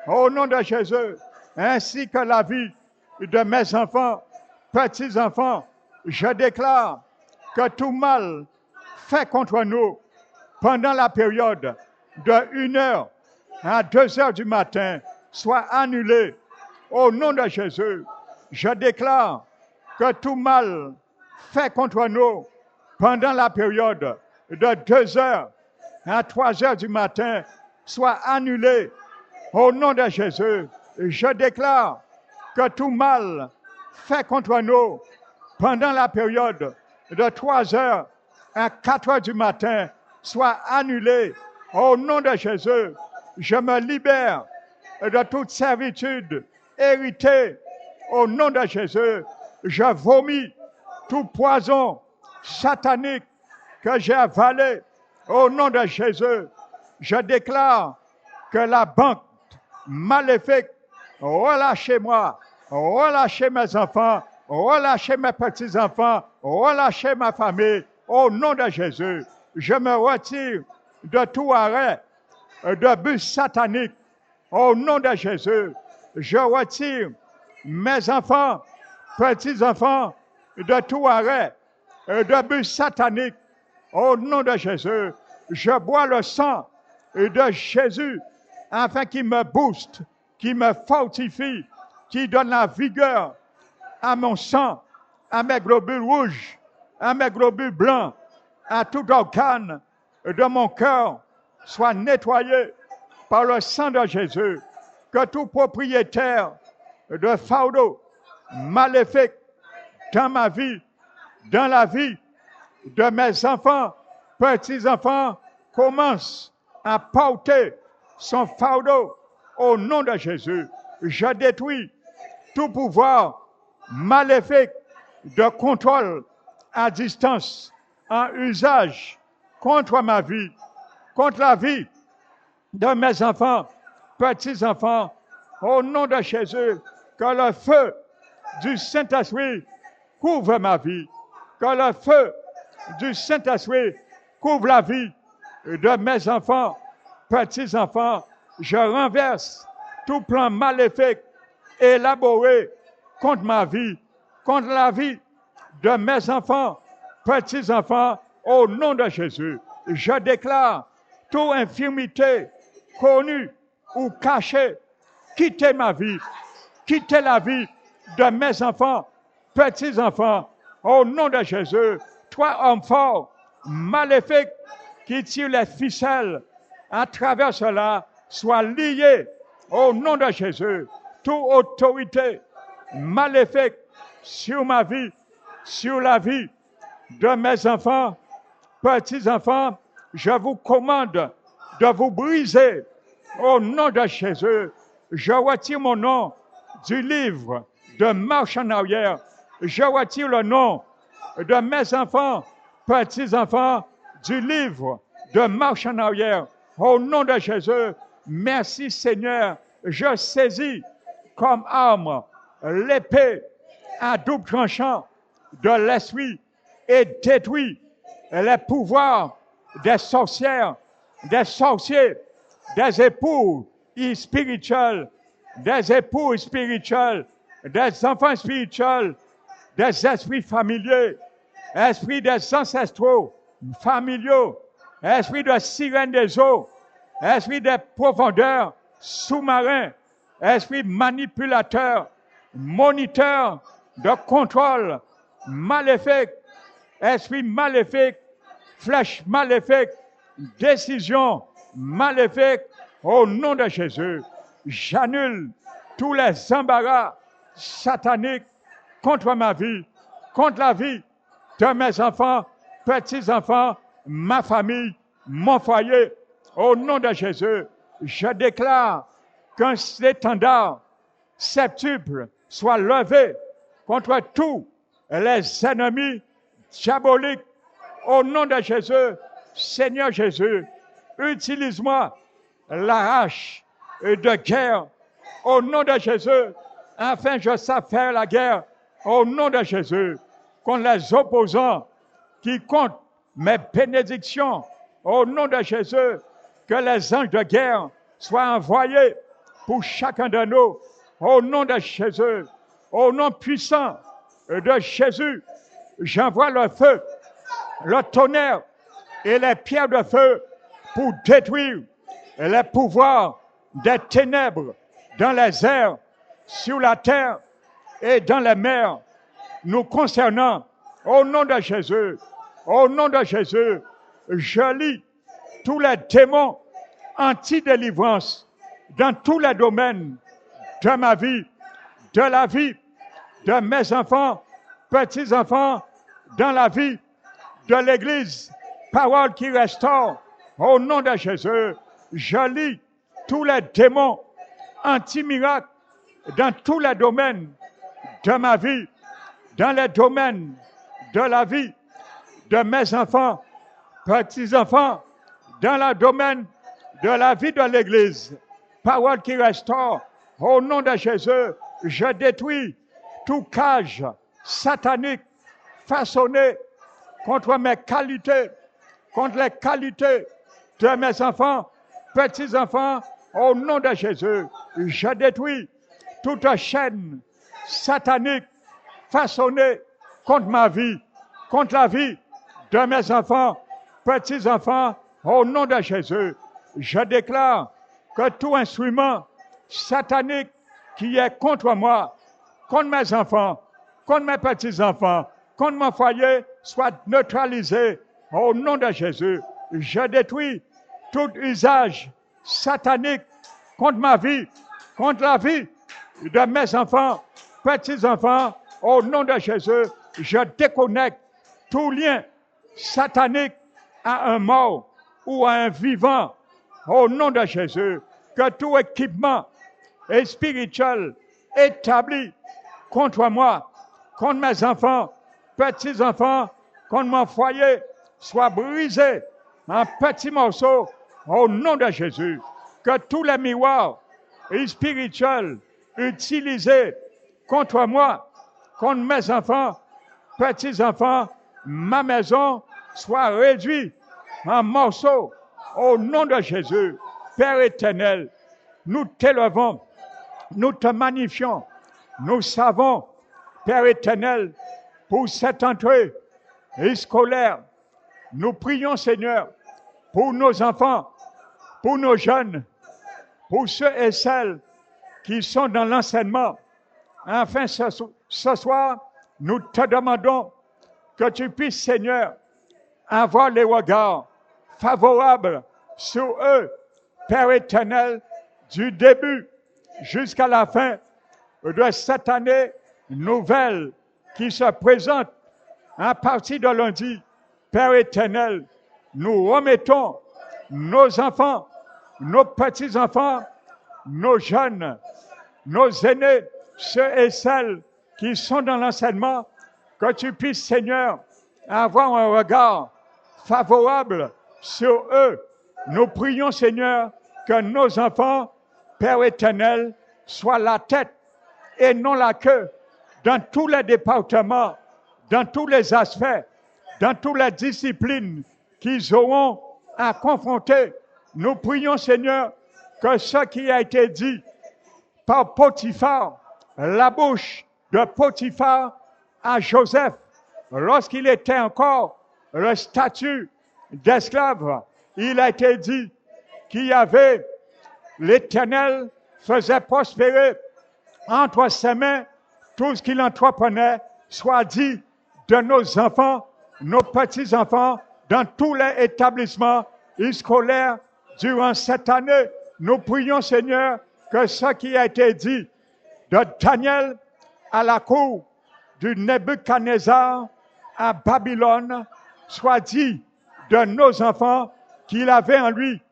Au nom de Jésus, ainsi que la vie de mes enfants, petits-enfants, je déclare que tout mal fait contre nous pendant la période de 1h à 2h du matin soit annulé. Au nom de Jésus, je déclare que tout mal fait contre nous pendant la période de 2h à 3h du matin soit annulé. Au nom de Jésus, je déclare que tout mal fait contre nous pendant la période de 3h à 4h du matin soit annulé. Au nom de Jésus, je me libère de toute servitude héritée. Au nom de Jésus, je vomis tout poison satanique que j'ai avalé. Au nom de Jésus, je déclare que la banque maléfique, relâchez-moi, relâchez mes enfants, relâchez mes petits-enfants, relâchez ma famille. Au nom de Jésus, je me retire de tout arrêt de but satanique. Au nom de Jésus, je retire mes enfants, petits-enfants, de tout arrêt de but satanique. Au nom de Jésus, je bois le sang de Jésus afin qu'il me booste, qu'il me fortifie, qu'il donne la vigueur à mon sang, à mes globules rouges, à mes globules blancs, à tout organe de mon cœur soit nettoyé par le sang de Jésus. Que tout propriétaire de fardeau maléfique dans ma vie, dans la vie de mes enfants, petits-enfants, commence à porter son fardeau au nom de Jésus. Je détruis tout pouvoir maléfique de contrôle à distance, en usage contre ma vie, contre la vie de mes enfants, petits-enfants, au nom de Jésus, que le feu du Saint-Esprit couvre ma vie, que le feu du Saint-Esprit couvre la vie de mes enfants, petits-enfants. Je renverse tout plan maléfique élaboré contre ma vie, contre la vie de mes enfants, petits-enfants, au nom de Jésus. Je déclare toute infirmité connue ou cachée, quittez ma vie, quittez la vie de mes enfants, petits-enfants, au nom de Jésus. Toi, homme fort, maléfique, qui tire les ficelles à travers cela, sois lié au nom de Jésus. Toute autorité maléfique sur ma vie, sur la vie de mes enfants, petits-enfants, je vous commande de vous briser au nom de Jésus. Je retire mon nom du livre de marche en arrière. Je retire le nom de mes enfants, petits-enfants, du livre de marche en arrière. Au nom de Jésus, merci Seigneur. Je saisis comme arme l'épée à double tranchant de l'esprit et détruis les pouvoirs des sorcières, des sorciers, des époux spirituels, des époux spirituels, des enfants spirituels, des esprits familiers, esprits des ancestraux familiaux, esprits de sirène des eaux, esprits des profondeurs sous-marins, esprits manipulateurs, moniteurs de contrôle maléfique, esprit maléfique, flèche maléfique, décision maléfique, au nom de Jésus, j'annule tous les embarras sataniques contre ma vie, contre la vie de mes enfants, petits-enfants, ma famille, mon foyer. Au nom de Jésus, je déclare qu'un étendard septuple soit levé contre tous les ennemis diaboliques. Au nom de Jésus, Seigneur Jésus, utilise-moi la hache de guerre au nom de Jésus, afin que je sache faire la guerre au nom de Jésus contre les opposants qui comptent mes bénédictions au nom de Jésus, que les anges de guerre soient envoyés pour chacun de nous au nom de Jésus, au nom puissant de Jésus. J'envoie le feu, le tonnerre et les pierres de feu pour détruire les pouvoirs des ténèbres dans les airs, sur la terre et dans les mers, nous concernant. Au nom de Jésus, au nom de Jésus, je lis tous les démons anti-délivrance dans tous les domaines de ma vie, de la vie de mes enfants, petits-enfants, dans la vie de l'Église. Parole qui restaure. Au nom de Jésus, je lis tous les démons anti-miracles dans tous les domaines de ma vie, dans les domaines de la vie de mes enfants, petits-enfants, dans le domaine de la vie de l'Église. Parole qui restaure. Au nom de Jésus, je détruis tout cage satanique façonné contre mes qualités, contre les qualités de mes enfants, petits-enfants. Au nom de Jésus, je détruis toute chaîne satanique façonnée contre ma vie, contre la vie de mes enfants, petits-enfants. Au nom de Jésus, je déclare que tout instrument satanique qui est contre moi, contre mes enfants, contre mes petits-enfants, contre mon foyer, soit neutralisé. Au nom de Jésus, je détruis tout usage satanique contre ma vie, contre la vie de mes enfants, petits-enfants. Au nom de Jésus, je déconnecte tout lien satanique à un mort ou à un vivant. Au nom de Jésus, que tout équipement est spirituel établi contre moi, contre mes enfants, petits-enfants, contre mon foyer, soit brisé en petits morceaux au nom de Jésus. Que tous les miroirs spirituels utilisés contre moi, contre mes enfants, petits-enfants, ma maison, soient réduits en morceaux au nom de Jésus. Père éternel, nous t'élevons, nous te magnifions, nous savons, Père éternel, pour cette entrée scolaire, nous prions, Seigneur, pour nos enfants, pour nos jeunes, pour ceux et celles qui sont dans l'enseignement. Enfin, ce soir, nous te demandons que tu puisses, Seigneur, avoir les regards favorables sur eux, Père éternel, du début jusqu'à la fin de cette année nouvelle qui se présente à partir de lundi. Père éternel, nous remettons nos enfants, nos petits-enfants, nos jeunes, nos aînés, ceux et celles qui sont dans l'enseignement, que tu puisses, Seigneur, avoir un regard favorable sur eux. Nous prions, Seigneur, que nos enfants, Père éternel, soient la tête et non la queue dans tous les départements, dans tous les aspects, dans toutes les disciplines qu'ils auront à confronter. Nous prions, Seigneur, que ce qui a été dit par Potiphar, la bouche de Potiphar à Joseph, lorsqu'il était encore le statut d'esclave, il a été dit qu'il y avait l'Éternel faisait prospérer entre ses mains tout ce qu'il entreprenait, soit dit de nos enfants, nos petits-enfants, dans tous les établissements scolaires durant cette année. Nous prions, Seigneur, que ce qui a été dit de Daniel à la cour du Nebuchadnezzar à Babylone, soit dit de nos enfants qu'il avait en lui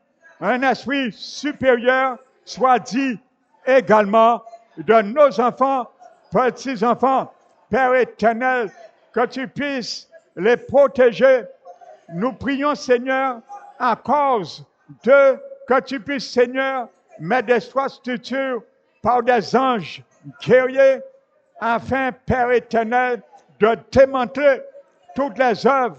un esprit supérieur, soit dit également de nos enfants, petits-enfants. Père éternel, que tu puisses les protéger. Nous prions, Seigneur, à cause de que tu puisses, Seigneur, mettre des structures par des anges guerriers, afin, Père éternel, de démanteler toutes les œuvres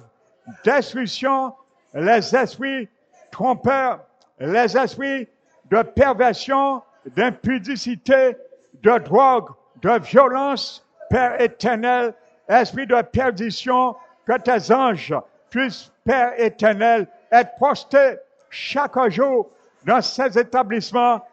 destruction, les esprits trompeurs, les esprits de perversion, d'impudicité, de drogue, de violence, Père éternel, esprit de perdition, que tes anges puissent, Père éternel, être postés chaque jour dans ces établissements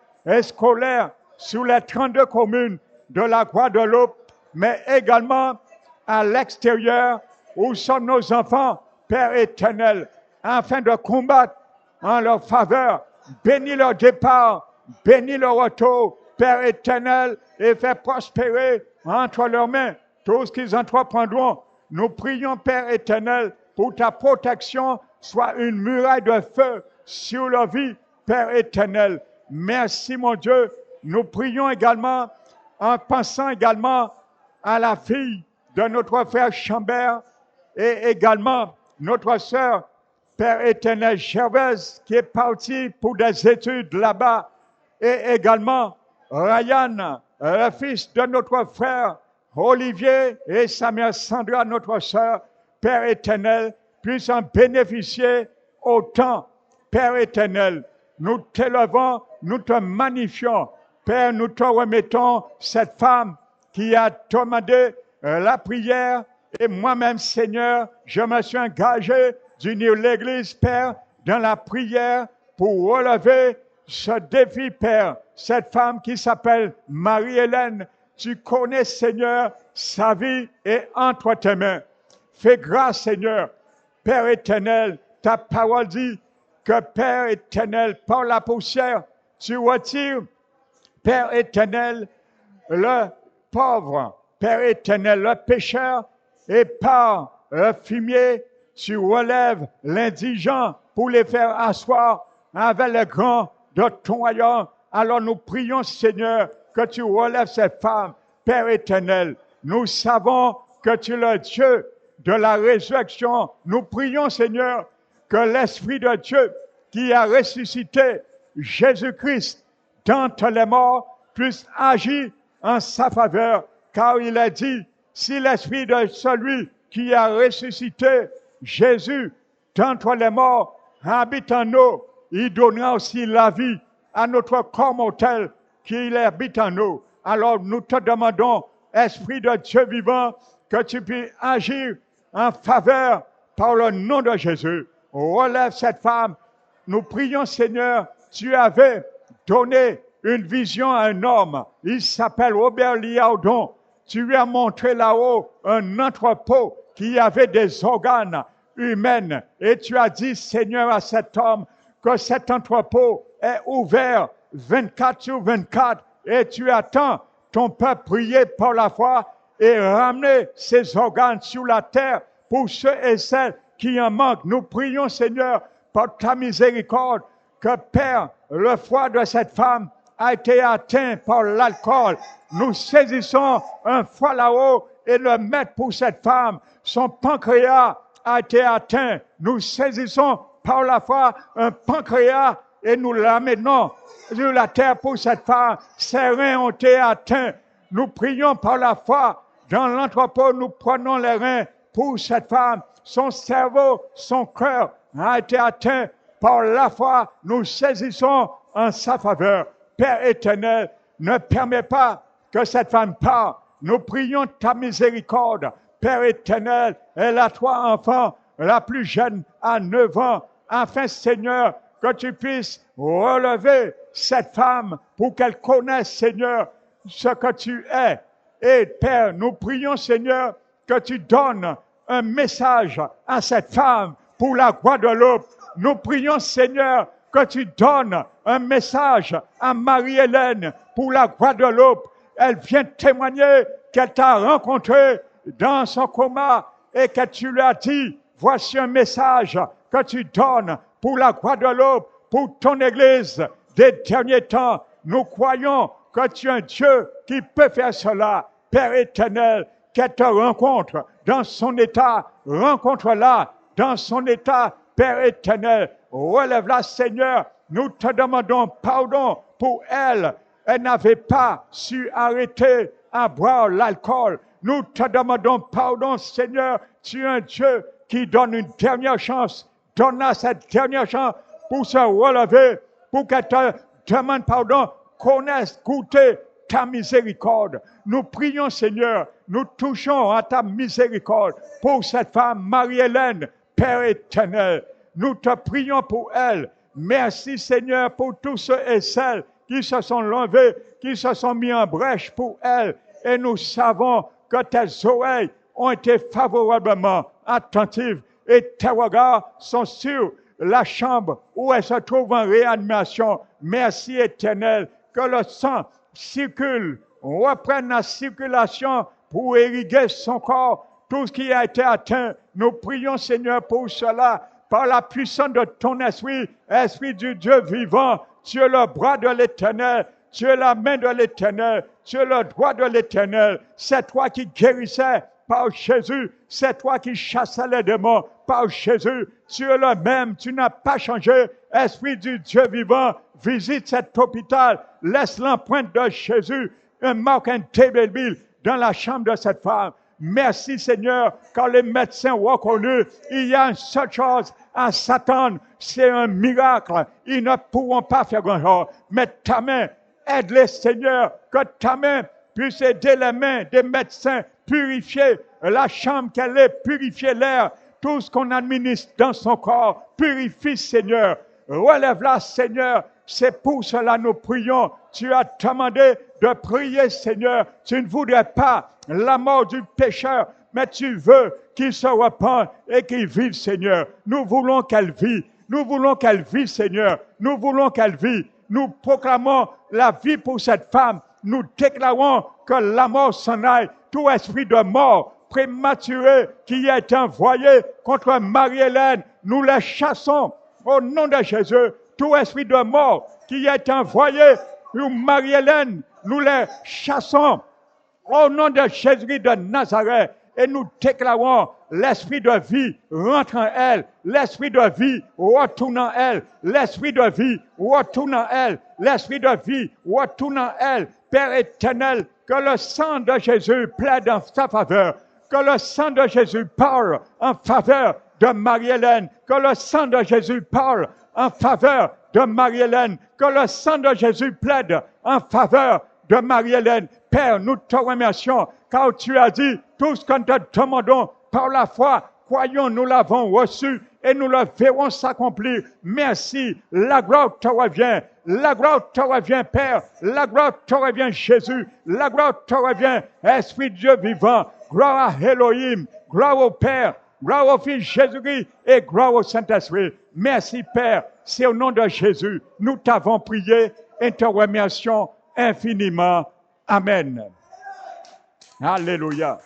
scolaires sous les 32 communes de la Guadeloupe, mais également à l'extérieur où sont nos enfants, Père éternel, afin de combattre en leur faveur. Bénis leur départ, bénis leur retour, Père éternel, et fais prospérer entre leurs mains tout ce qu'ils entreprendront. Nous prions, Père éternel, pour ta protection, soit une muraille de feu sur leur vie, Père éternel. Merci, mon Dieu. Nous prions également, en pensant également à la fille de notre frère Chambert et également notre sœur, Père éternel, Gervaise, qui est partie pour des études là-bas, et également Ryan, le fils de notre frère Olivier, et sa mère Sandra, notre sœur. Père éternel, puisse en bénéficier autant. Père éternel, nous t'élevons, nous te magnifions. Père, nous te remettons cette femme qui a demandé la prière. Et moi-même, Seigneur, je me suis engagé d'unir l'Église, Père, dans la prière pour relever ce défi, Père. Cette femme qui s'appelle Marie-Hélène, tu connais, Seigneur, sa vie est entre tes mains. Fais grâce, Seigneur. Père éternel, ta parole dit que, Père éternel, par la poussière, tu retires, Père éternel, le pauvre, Père éternel, le pécheur, et par le fumier, tu relèves l'indigent pour les faire asseoir avec les grands de ton royaume. Alors nous prions, Seigneur, que tu relèves cette femme, Père éternel. Nous savons que tu es le Dieu de la résurrection. Nous prions, Seigneur, que l'Esprit de Dieu qui a ressuscité Jésus-Christ d'entre les morts puisse agir en sa faveur, car il a dit, si l'Esprit de celui qui a ressuscité Jésus d'entre les morts habite en nous, il donnera aussi la vie à notre corps mortel qui habite en nous. Alors nous te demandons, Esprit de Dieu vivant, que tu puisses agir en faveur par le nom de Jésus. Relève cette femme. Nous prions, Seigneur, tu avais donné une vision à un homme. Il s'appelle Robert Liaudon. Tu lui as montré là-haut un entrepôt qui avait des organes humains. Et tu as dit, Seigneur, à cet homme que cet entrepôt est ouvert 24 sur 24. Et tu attends ton peuple prier par la foi et ramener ses organes sur la terre pour ceux et celles qui en manquent. Nous prions, Seigneur, par ta miséricorde, que, Père, le foie de cette femme a été atteint par l'alcool. Nous saisissons un foie là-haut et le mettre pour cette femme. Son pancréas a été atteint. Nous saisissons par la foi un pancréas et nous l'amenons sur la terre pour cette femme. Ses reins ont été atteints. Nous prions par la foi. Dans l'entrepôt, nous prenons les reins pour cette femme. Son cerveau, son cœur a été atteint par la foi. Nous saisissons en sa faveur. Père éternel, ne permets pas que cette femme part. Nous prions ta miséricorde. Père éternel, elle a 3 enfants, la plus jeune a 9 ans. Enfin, Seigneur, que tu puisses relever cette femme pour qu'elle connaisse, Seigneur, ce que tu es. Et Père, nous prions, Seigneur, que tu donnes un message à cette femme pour la Guadeloupe. Nous prions, Seigneur, que tu donnes un message à Marie-Hélène pour la Guadeloupe, Elle vient témoigner qu'elle t'a rencontré dans son coma et que tu lui as dit, voici un message que tu donnes pour la Guadeloupe, pour ton Église des derniers temps. Nous croyons que tu es un Dieu qui peut faire cela. Père éternel, qu'elle te rencontre dans son état, rencontre-la dans son état, Père éternel. Relève-la, Seigneur. Nous te demandons pardon pour elle. Elle n'avait pas su arrêter à boire l'alcool. Nous te demandons pardon, Seigneur. Tu es un Dieu qui donne une dernière chance. Donne-la cette dernière chance pour se relever, pour qu'elle te demande pardon, connaisse, goûter ta miséricorde. Nous prions, Seigneur, nous touchons à ta miséricorde pour cette femme, Marie-Hélène, Père éternel. Nous te prions pour elle. Merci, Seigneur, pour tous ceux et celles qui se sont levés, qui se sont mis en brèche pour elle. Et nous savons que tes oreilles ont été favorablement attentives et tes regards sont sur la chambre où elle se trouve en réanimation. Merci, éternel, que le sang circule, reprenne la circulation pour irriguer son corps, tout ce qui a été atteint. Nous prions, Seigneur, pour cela, par la puissance de ton esprit, esprit du Dieu vivant. Tu es le bras de l'Éternel, tu es la main de l'Éternel, tu es le doigt de l'Éternel. C'est toi qui guérissais par Jésus, c'est toi qui chassais les démons par Jésus. Tu es le même, tu n'as pas changé. Esprit du Dieu vivant, visite cet hôpital, laisse l'empreinte de Jésus, un marque indélébile dans la chambre de cette femme. Merci Seigneur, quand les médecins ont reconnu, il y a une seule chose à s'attendre, c'est un miracle. Ils ne pourront pas faire grand-chose. Mais ta main, aide-les Seigneur, que ta main puisse aider les mains des médecins, purifier la chambre qu'elle est, purifier l'air, tout ce qu'on administre dans son corps, purifie Seigneur. Relève-la Seigneur, c'est pour cela nous prions. Tu as demandé de prier Seigneur, tu ne voudrais pas la mort du pécheur, mais tu veux qu'il se repente et qu'il vive, Seigneur. Nous voulons qu'elle vive. Nous voulons qu'elle vive, Seigneur. Nous voulons qu'elle vive. Nous proclamons la vie pour cette femme. Nous déclarons que la mort s'en aille. Tout esprit de mort prématuré qui a été envoyé contre Marie-Hélène, nous les chassons au nom de Jésus. Tout esprit de mort qui a été envoyé sur Marie-Hélène, nous les chassons au nom de Jésus de Nazareth. Et nous déclarons l'esprit de vie rentre en elle, l'esprit de vie retourne en elle, l'esprit de vie retourne en elle, l'esprit de vie retourne en elle. Père éternel, que le sang de Jésus plaide en sa faveur, que le sang de Jésus parle en faveur de Marie-Hélène, que le sang de Jésus parle en faveur de Marie-Hélène, que le sang de Jésus plaide en faveur de Marie-Hélène. Père, nous te remercions, car tu as dit, tout ce que nous te demandons par la foi, croyons, nous l'avons reçu et nous le verrons s'accomplir. Merci, la gloire te revient, la gloire te revient, Père, la gloire te revient, Jésus, la gloire te revient, Esprit de Dieu vivant, gloire à Elohim, gloire au Père, gloire au Fils Jésus-Christ et gloire au Saint-Esprit. Merci, Père, c'est au nom de Jésus, nous t'avons prié et te remercions infiniment. Amen. Alléluia.